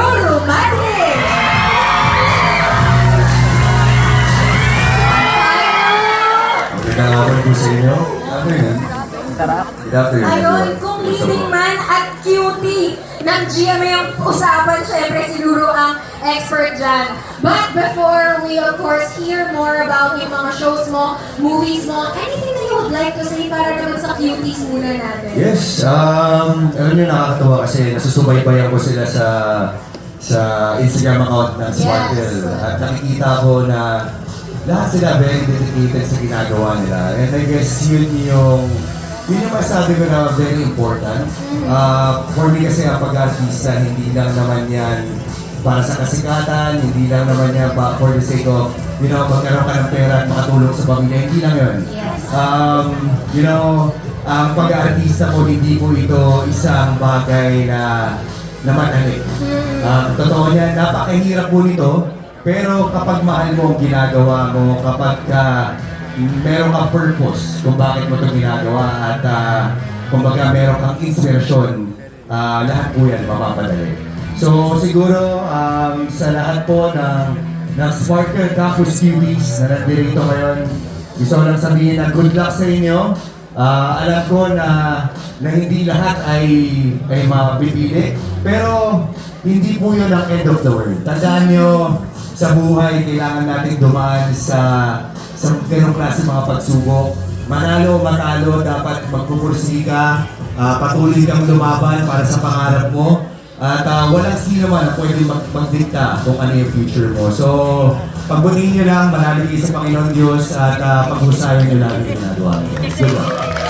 Ruru Madrid! Magandang hapon po sa inyo. Ano yan? Good afternoon. Ayun, kung leading man at cutie ng GMA ang usapan, syempre si Ruru ang expert dyan. But before we of course hear more about yung mga shows mo, movies mo, anything that you would like to say para naman sa cuties muna natin? Yes, alam niyo nakakatawa kasi nasusubaybayan ko sila sa Instagram account ng Sparkle. At nakikita ko na lahat sila very dedicated sa ginagawa nila. And I guess yun yung masabi ko na very important. For me kasi ang pag-artista, hindi lang naman yan para sa kasikatan, hindi lang naman yan for the sake of, magkaroon ka ng pera at makatulong sa pamilya. Hindi lang yun. Yes. Ang pag-artista ko, hindi ko ito isang bagay na madali. Totoo yan, napakahirap po nito. Pero kapag mahal mo ang ginagawa mo, kapag meron kang purpose kung bakit mo ito ginagawa at kumbaga meron kang inspirasyon, lahat po yan mapapadali. So siguro sa lahat po ng Sparkle Campus Cuties na nandito ngayon, gusto ko lang sabihin na good luck sa inyo. Alam ko na hindi lahat ay mapipili, pero hindi po yun ang end of the world. Tandaan nyo, sa buhay, kailangan natin dumaan sa ganong klase mga pagsubok. Manalo, matalo, dapat magpupursige ka, patuloy kang lumaban para sa pangarap mo. At walang sino man na pwede magdikta kung ano yung future mo. So, pagbutihin nyo lang, manalo kayo sa Panginoon Diyos at pag-usayan nyo lang yung ginagawa nyo. Good luck.